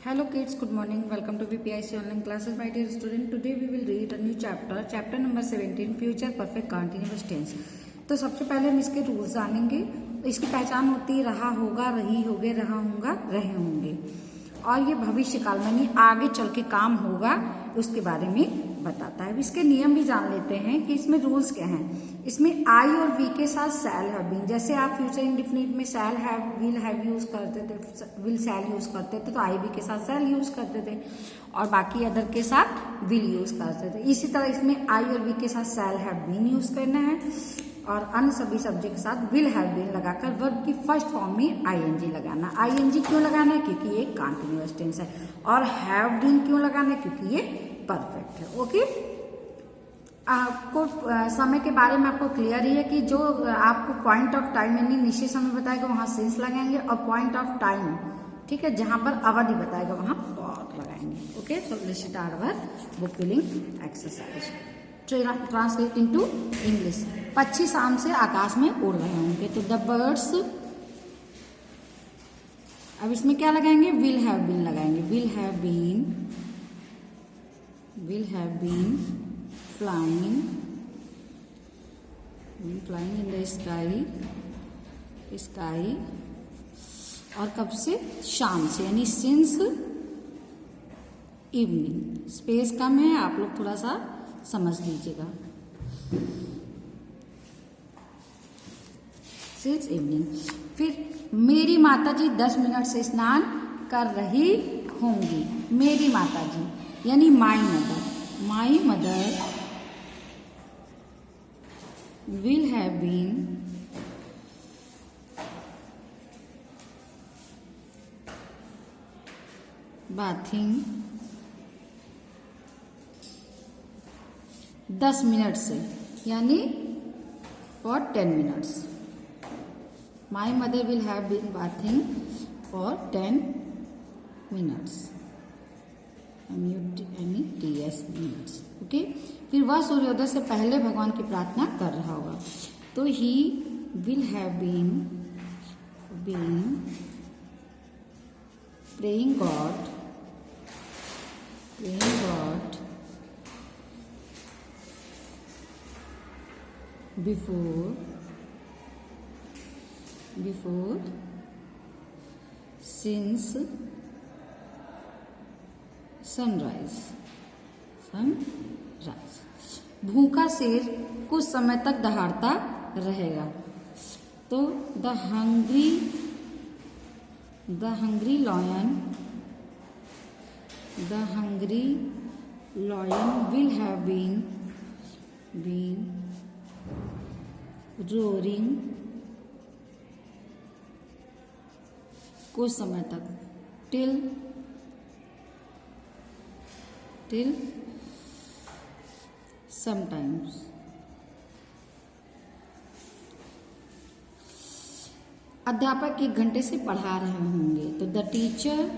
Hello kids, good morning. Welcome to VPIC online classes. My dear student, today we will read a new chapter number 17, Future Perfect Continuous Tense. तो सबसे पहले हम इसके rules जानेंगे। इसकी पहचान होती है रहा होगा, रही होगे, रहा होगा, रहे होंगे। और ये भविष्य काल में आगे चल के काम होगा उसके बारे में बताता है। इसके नियम भी जान लेते हैं कि इसमें रूल्स क्या हैं। इसमें आई और वी के साथ शैल हैव बीन, जैसे आप फ्यूचर इंडेफिनिट में shall have will have use करते थे, विल शैल यूज करते थे, तो आई वी के साथ शैल यूज करते थे और बाकी अदर के साथ विल यूज करते थे। इसी तरह इसमें आई और वी के साथ शैल हैव बीन यूज करना है और अन्य सभी सब्जेक्ट के साथ विल हैव बीन लगाकर वर्ब की फर्स्ट फॉर्म में आईएनजी लगाना। आईएनजी क्यों लगाना है? क्योंकि ये कंटीन्यूअस टेंस है। और हैव बीन क्यों लगाना है? क्योंकि ये परफेक्ट है। ओके, आपको समय के बारे में आपको क्लियर ही है कि जो आपको पॉइंट ऑफ टाइम यानी निश्चित समय बताएगा वहां सिंस लगाएंगे और पॉइंट ऑफ टाइम, ठीक है, जहां पर अवधि बताएगा वहां फॉर लगाएंगे। Okay, so let's start our book filling exercise. Translate into English. पक्षी शाम से आकाश में उड़ रहे होंगे, तो द बर्ड्स, अब इसमें क्या लगाएंगे? विल हैव बीन लगाएंगे। Will have been flying in the sky, और कब से? शाम से, यानी सिंस इवनिंग। स्पेस कम है, आप लोग थोड़ा सा समझ लीजिएगा। Since evening. फिर मेरी माताजी 10 मिनट से स्नान कर रही होंगी। मेरी माताजी यानी my mother will have been bathing 10 minute से, यानी for 10 minutes. My mother will have been bathing for 10 minutes. MUTS minutes. Okay, फिर वह सूर्योदय से पहले भगवान की प्रार्थना कर रहा होगा, तो he will have been praying God before since sunrise. भूखा शेर कुछ समय तक दहाड़ता रहेगा, तो the hungry lion will have been roaring कुछ समय तक, टिल sometimes। अध्यापक 1 घंटे से पढ़ा रहे होंगे, तो the teacher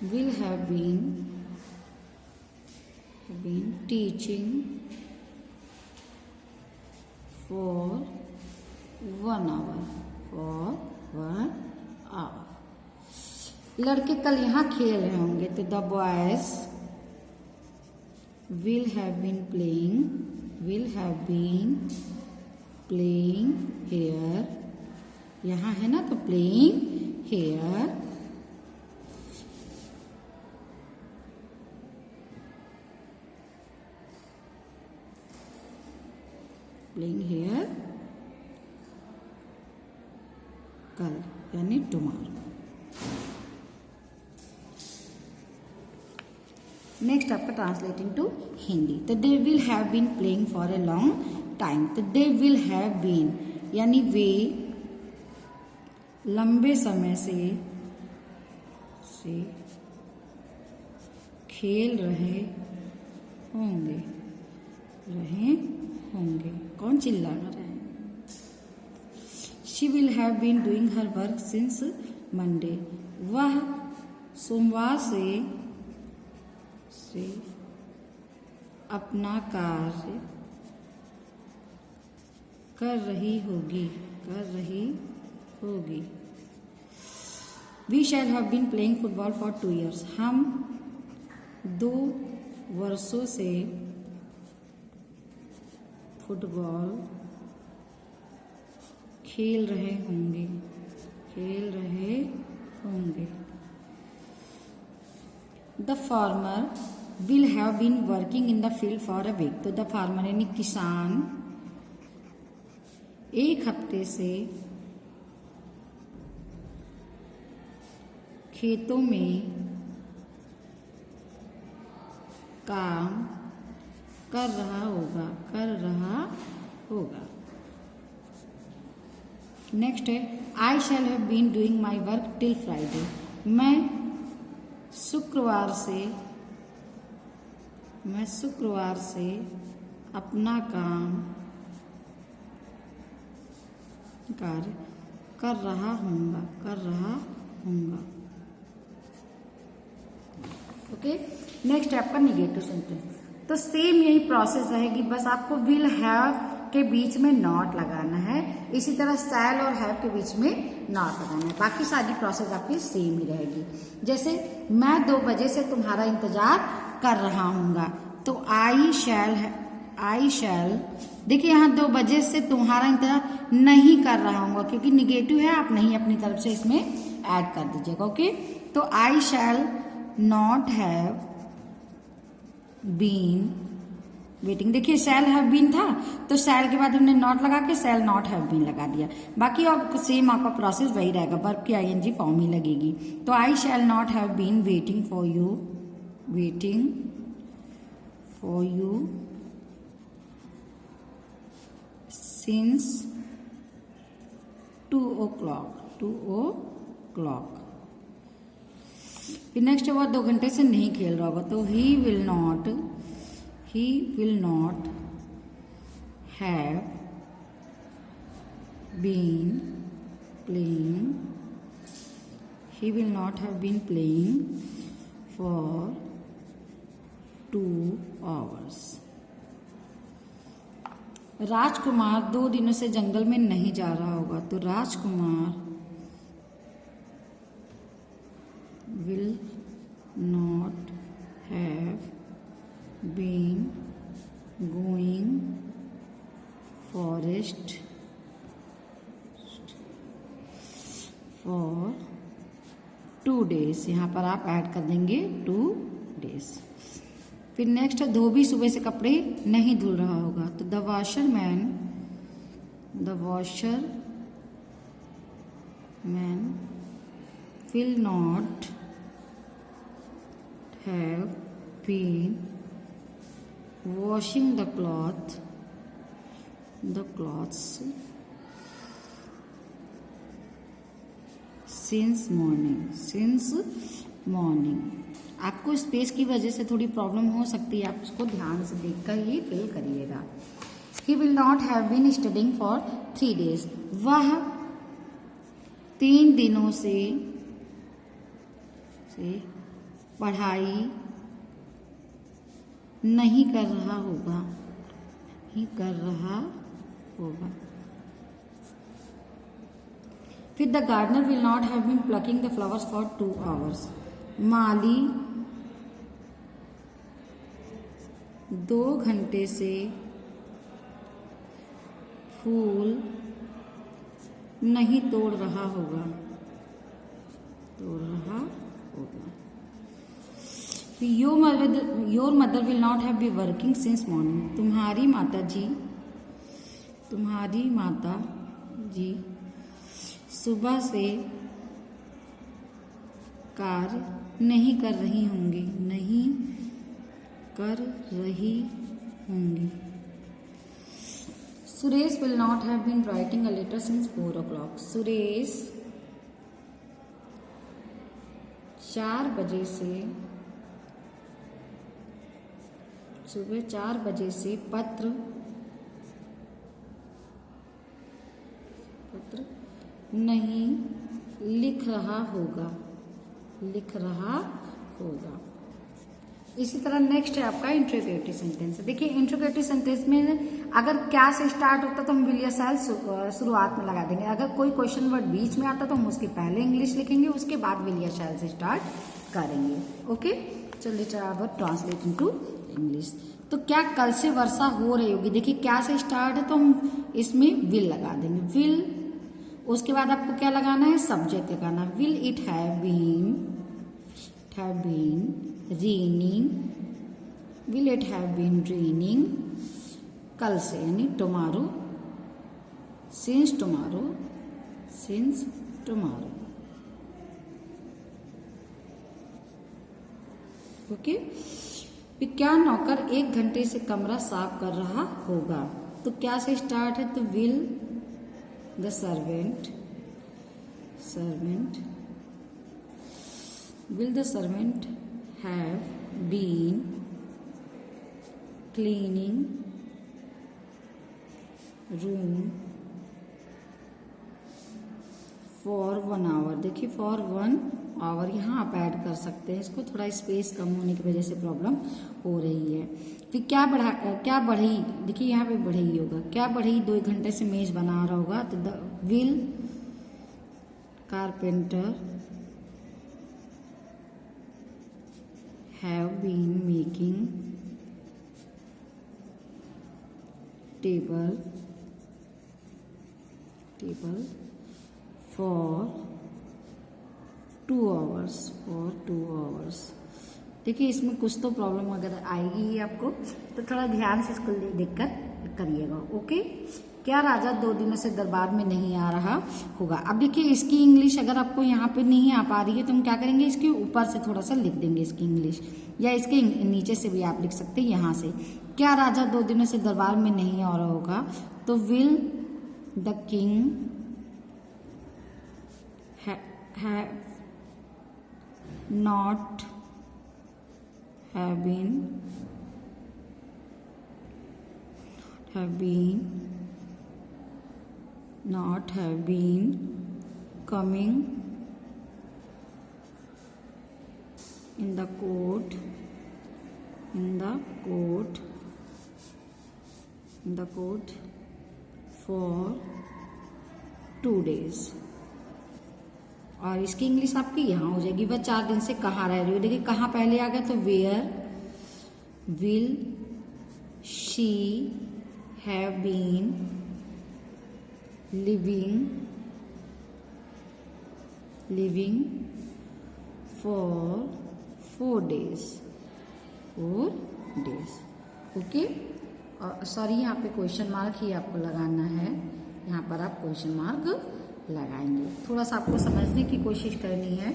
will have been teaching for 1 hour। लड़के कल यहाँ खेल रहे होंगे, तो the boys will have been playing here। यहाँ है ना, तो playing here। कल, यानी टुमारो। नेक्स्ट आपका ट्रांसलेटिंग टू हिंदी, तो they will have been playing for a long time, तो दे विल हैव बीन यानी वे लंबे समय से खेल रहे होंगे। कौन चिल्ला रहा है? She will have been doing her work since Monday, वह सोमवार से अपना कार्य कर रही होगी। We shall have been playing football for 2 years। हम 2 वर्षों से फुटबॉल खेल रहे होंगे। The farmer will have been working in the field for a week. तो द फार्मर यानी किसान 1 हफ्ते से खेतों में काम कर रहा होगा। नेक्स्ट है I shall have been doing my work till Friday. मैं शुक्रवार से अपना काम कार्य कर रहा हूँगा। ओके, नेक्स्ट है आपका निगेटिव सेंटेंस। तो सेम यही प्रोसेस रहेगी, बस आपको विल हैव के बीच में नॉट लगाना है, इसी तरह शैल और हैव के बीच में नॉट लगाना है। बाकी सारी प्रोसेस आपकी सेम ही रहेगी। जैसे मैं 2 बजे से तुम्हारा इंतजार कर रहा हूँगा, तो आई शैल देखिए यहाँ 2 बजे से तुम्हारा इंतजार नहीं कर रहा हूँगा, क्योंकि निगेटिव है, आप नहीं अपनी तरफ से इसमें ऐड कर दीजिएगा। ओके, तो I shall not have been waiting. देखिए शैल हैव बीन था, तो शैल के बाद हमने नॉट लगा के शैल नॉट हैव बीन लगा दिया। बाकी और सेम आपका प्रोसेस वही रहेगा, वर्ब की आईएनजी फॉर्म ही लगेगी। तो I shall not have been waiting for you since 2 o'clock। फिर नेक्स्ट है वो 2 घंटे से नहीं खेल रहा होगा, तो he will not have been playing for 2 hours। Rajkumar 2 दिनों से जंगल में नहीं जा रहा होगा, तो राजकुमार will not have been going forest for 2 days। यहाँ पर आप ऐड कर देंगे 2 days। फिर नेक्स्ट है धोबी सुबह से कपड़े नहीं धुल रहा होगा, तो the washerman will not have been washing the clothes since morning। आपको स्पेस की वजह से थोड़ी प्रॉब्लम हो सकती है, आप उसको ध्यान से देखकर ही फिल करिएगा। He will not have been studying for 3 days। वह 3 दिनों से पढ़ाई नहीं कर रहा होगा। फिर the gardener will not have been plucking the flowers for 2 hours। माली 2 घंटे से फूल नहीं तोड़ रहा होगा। Your mother will not have been working since morning. तुम्हारी माता जी सुबह से कार्य नहीं कर रही होंगी। Suresh will not have been writing a letter since 4 o'clock। Suresh 4 बजे से सुबह 4 बजे से पत्र नहीं लिख रहा होगा। इसी तरह नेक्स्ट है आपका इंट्रोगेटिव सेंटेंस। देखिए इंट्रोगेटिव सेंटेंस में अगर क्या से स्टार्ट होता तो हम विल या शैल शुरुआत में लगा देंगे। अगर कोई क्वेश्चन वर्ड बीच में आता तो हम उसके पहले इंग्लिश लिखेंगे, उसके बाद विल या शैल से स्टार्ट करेंगे। ओके, चलिए ट्रांसलेट इनटू इंग्लिश। तो क्या कल से वर्षा हो रही होगी? देखिए क्या से स्टार्ट है तो हम इसमें विल लगा देंगे, विल। उसके बाद आपको क्या लगाना है? सब्जेक्ट लगाना। Will it have been raining, will it have been raining? कल से यानी tomorrow, since tomorrow, ओके। फिर क्या नौकर 1 घंटे से कमरा साफ कर रहा होगा? तो क्या से स्टार्ट है तो will the servant have been cleaning room for 1 hour। देखिए for 1 hour यहाँ आप ऐड कर सकते हैं इसको, थोड़ा स्पेस कम होने की वजह से प्रॉब्लम हो रही है। फिर क्या बढ़ई, देखिए यहाँ पे बढ़ई होगा। क्या बढ़ई 2 घंटे से मेज बना रहा होगा? तो the will carpenter have been making table for 2 hours। देखिए इसमें कुछ तो प्रॉब्लम अगर आएगी आपको तो थोड़ा ध्यान से इसको देखकर करिएगा। ओके। क्या राजा 2 दिनों से दरबार में नहीं आ रहा होगा? अब देखिए इसकी इंग्लिश अगर आपको यहाँ पे नहीं आ पा रही है तो हम क्या करेंगे, इसके ऊपर से थोड़ा सा लिख देंगे इसकी इंग्लिश, या इसके नीचे से भी आप लिख सकते हैं यहाँ से। क्या राजा 2 दिनों से दरबार में नहीं आ रहा होगा? तो will the king have not have been coming in the court for 2 days। और इसकी इंग्लिश आपकी यहाँ हो जाएगी, वह 4 दिन से कहाँ रह रही हो? देखिए कहाँ पहले आ गया तो where will she have been living for 4 days। Okay. Sorry यहाँ पे क्वेश्चन मार्क ही आपको लगाना है, यहाँ पर आप क्वेश्चन मार्क लगाएंगे। थोड़ा सा आपको समझने की कोशिश करनी है।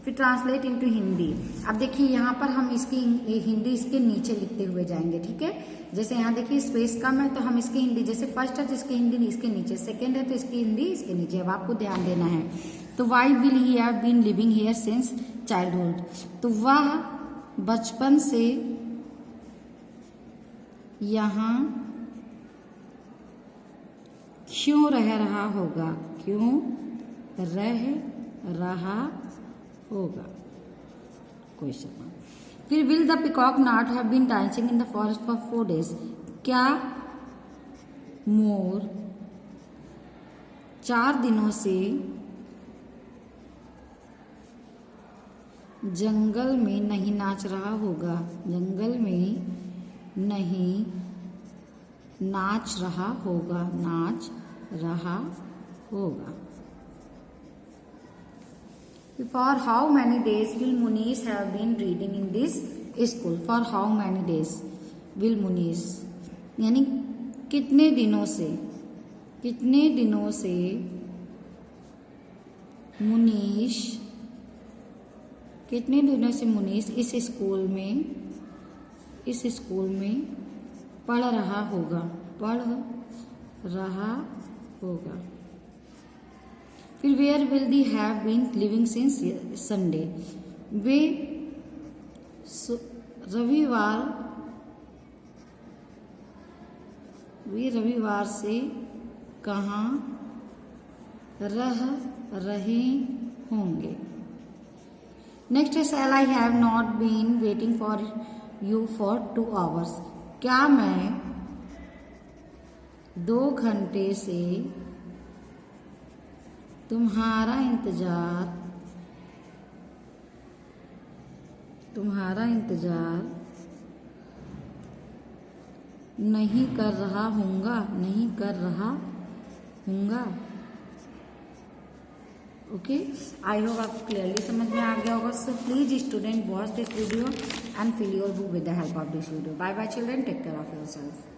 फिर ट्रांसलेट इनटू हिंदी। अब देखिए यहाँ पर हम इसकी हिंदी इसके नीचे लिखते हुए जाएंगे, ठीक है। जैसे यहाँ देखिए स्पेस कम है तो हम इसकी हिंदी, जैसे फर्स्ट है तो इसकी हिंदी इसके नीचे, सेकंड है तो इसकी हिंदी इसके नीचे। अब आपको ध्यान देना है। तो why will he have been living here since childhood? तो वह बचपन से यहाँ क्यों रह रहा होगा? Question mark. फिर will the peacock not have been dancing in the forest for 4 days? क्या मोर 4 दिनों से जंगल में नहीं नाच रहा होगा? जंगल में नहीं नाच रहा होगा। For how many days will Munish have been reading in this school? For how many days will Munish, यानी कितने दिनों से मुनीश इस स्कूल में पढ़ रहा होगा। फिर where will they have been living since Sunday? वे रविवार से कहाँ रह रहे होंगे? Next is shall I have not been waiting for you for 2 hours। क्या मैं 2 घंटे से तुम्हारा इंतजार नहीं कर रहा हूँगा। ओके, आई होप आपको क्लियरली समझ में आ गया होगा। So please student watch this video and fill your book with the help of this video. Bye bye children, take care of yourself.